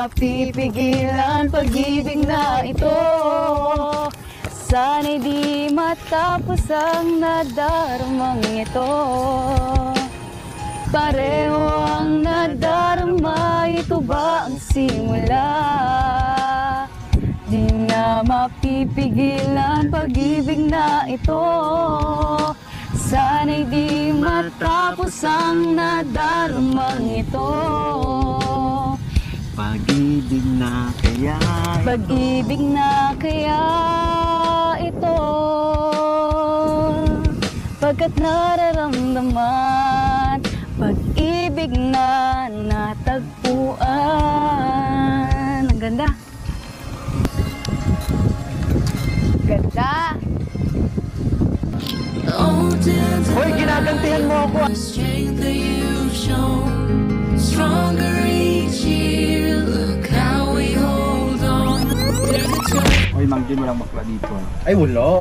mapipigilan pag-ibig na ito. Sana'y di matapos ang nadarumang ito. Pareho ang nadarama, ito ba ang simula? Di na mapipigilan pag-ibig na ito. Sana'y di matapos ang nadarumang ito. Pag-ibig na kaya ito. Pag-ibig na kaya ito. Pagkat nararamdaman, pag-ibig na natagpuan. Ang ganda. Ganda. Hoy, ginagantihan mo ako. Hoy, Mang Jun, walang bakla dito. Ay, wala.